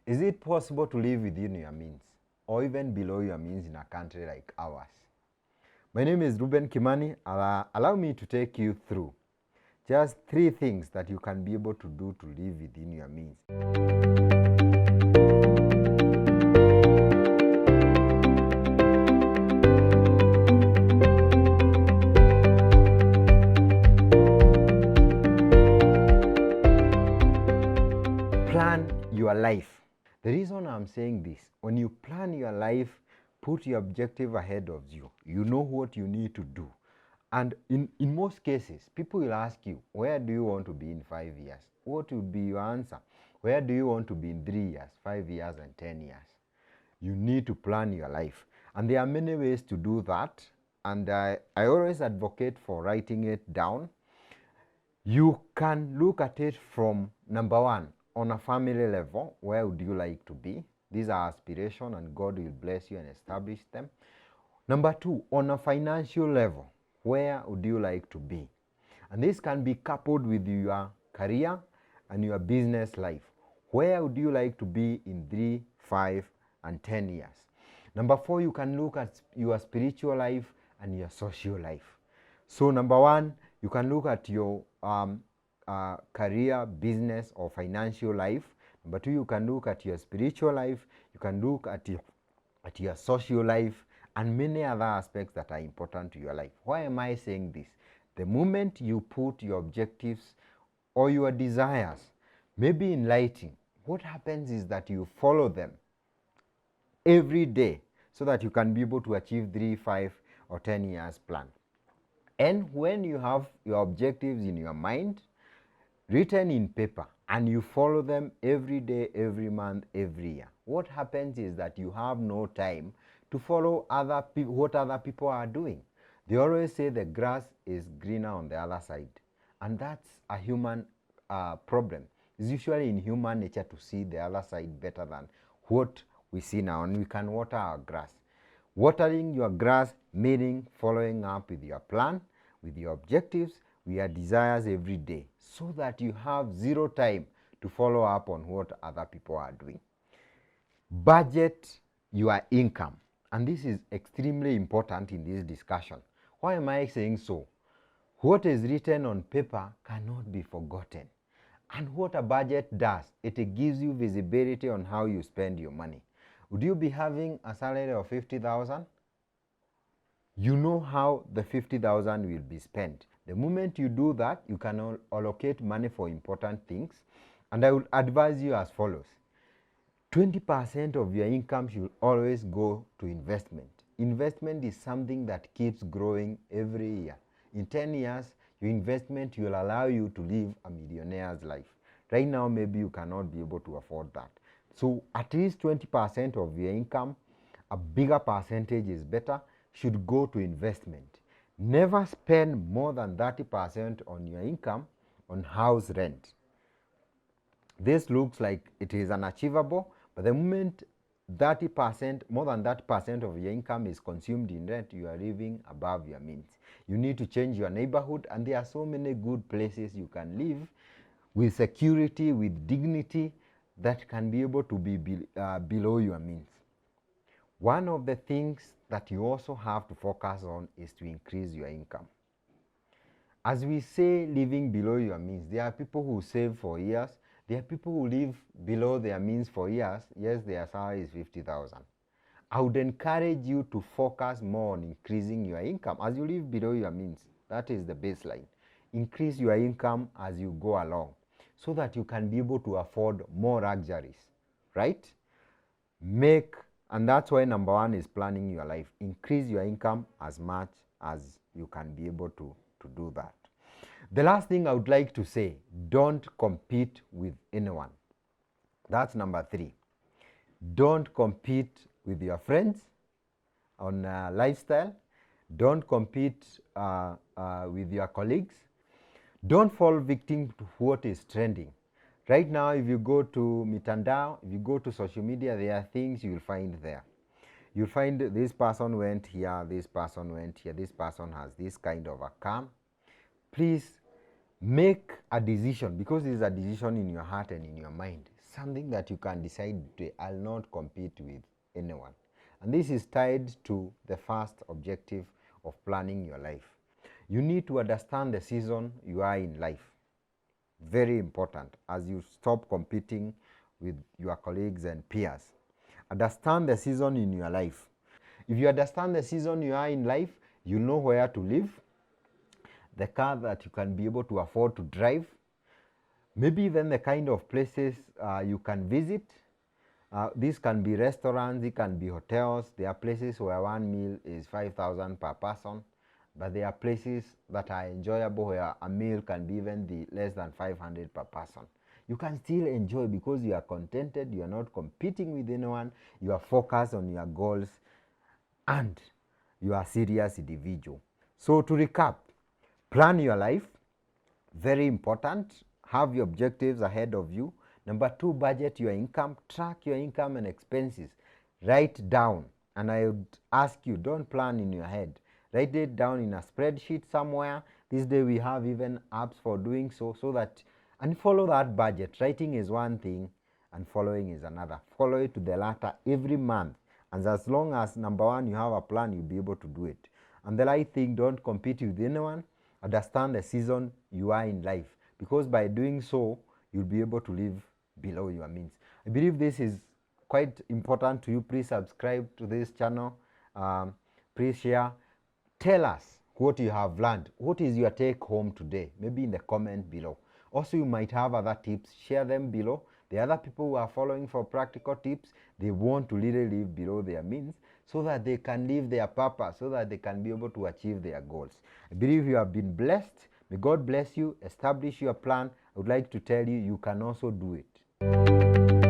Is it possible to live within your means or even below your means in a country like ours? My name is Reuben Kimani. Allow me to take you through just 3 things that you can be able to do to live within your means. Plan your life. The reason I'm saying this, when you plan your life, put your objective ahead of you. You know what you need to do. And in most cases, people will ask you, where do you want to be in 5 years? What would be your answer? Where do you want to be in 3 years, 5 years, and 10 years? You need to plan your life. And there are many ways to do that. And I always advocate for writing it down. You can look at it from number 1, on a family level, where would you like to be? These are aspirations and God will bless you and establish them. Number 2, on a financial level, where would you like to be? And this can be coupled with your career and your business life. Where would you like to be in 3, 5, and 10 years? Number 4, you can look at your spiritual life and your social life. So number 1, you can look at your career, business, or financial life. Number 2, you can look at your spiritual life. You can look at your social life and many other aspects that are important to your life. Why am I saying this? The moment you put your objectives or your desires, maybe in writing, what happens is that you follow them every day so that you can be able to achieve 3, 5, or 10 years plan. And when you have your objectives in your mind, written in paper, and you follow them every day, every month, every year, what happens is that you have no time to follow what other people are doing. They always say the grass is greener on the other side. And that's a human problem. It's usually in human nature to see the other side better than what we see now. And we can water our grass. Watering your grass meaning following up with your plan, with your objectives, with your desires every day, so that you have zero time to follow up on what other people are doing. Budget your income. And this is extremely important in this discussion. Why am I saying so? What is written on paper cannot be forgotten. And what a budget does, it gives you visibility on how you spend your money. Would you be having a salary of 50,000? You know how the 50,000 will be spent. The moment you do that, you can allocate money for important things. And I would advise you as follows. 20% of your income should always go to investment. Investment is something that keeps growing every year. In 10 years, your investment will allow you to live a millionaire's life. Right now, maybe you cannot be able to afford that. So at least 20% of your income, a bigger percentage is better, should go to investment. Never spend more than 30% on your income on house rent. This looks like it is unachievable, but the moment 30%, more than 30% of your income is consumed in rent, you are living above your means. You need to change your neighborhood, and there are so many good places you can live with security, with dignity, that can be able to be below your means. One of the things that you also have to focus on is to increase your income. As we say living below your means, there are people who save for years. There are people who live below their means for years. Yes, their salary is 50,000. I would encourage you to focus more on increasing your income as you live below your means. That is the baseline. Increase your income as you go along so that you can be able to afford more luxuries, right? And that's why number 1 is planning your life. Increase your income as much as you can be able to do that. The last thing I would like to say, don't compete with anyone. That's number 3. Don't compete with your friends on lifestyle. Don't compete with your colleagues. Don't fall victim to what is trending. Right now, if you go to Mitandao, if you go to social media, there are things you will find there. You'll find this person went here, this person went here, this person has this kind of a car. Please make a decision, because it is a decision in your heart and in your mind. something that you can decide today. I'll not compete with anyone. And this is tied to the first objective of planning your life. You need to understand the season you are in life. Very important as you stop competing with your colleagues and peers. Understand the season in your life. If you understand the season you are in life, you know where to live, the car that you can be able to afford to drive, maybe even the kind of places you can visit. These can be restaurants, it can be hotels. There are places where one meal is 5,000 per person, but there are places that are enjoyable where a meal can be even the less than 500 per person. You can still enjoy because you are contented, you are not competing with anyone, you are focused on your goals, and you are a serious individual. So to recap, plan your life, very important. Have your objectives ahead of you. Number 2, budget your income. Track your income and expenses. Write down. And I would ask you, don't plan in your head. Write it down in a spreadsheet somewhere. This day we have even apps for doing so that, and follow that budget. Writing is one thing and following is another. Follow it to the latter every month. And as long as, number 1, you have a plan, you'll be able to do it. And the right thing, don't compete with anyone. Understand the season you are in life, because by doing so, you'll be able to live below your means. I believe this is quite important to you. Please subscribe to this channel. Please share. Tell us what you have learned. What is your take home today? Maybe in the comment below. Also, you might have other tips. Share them below. The other people who are following for practical tips, they want to really live below their means so that they can live their purpose, so that they can be able to achieve their goals. I believe you have been blessed. May God bless you. Establish your plan. I would like to tell you, you can also do it.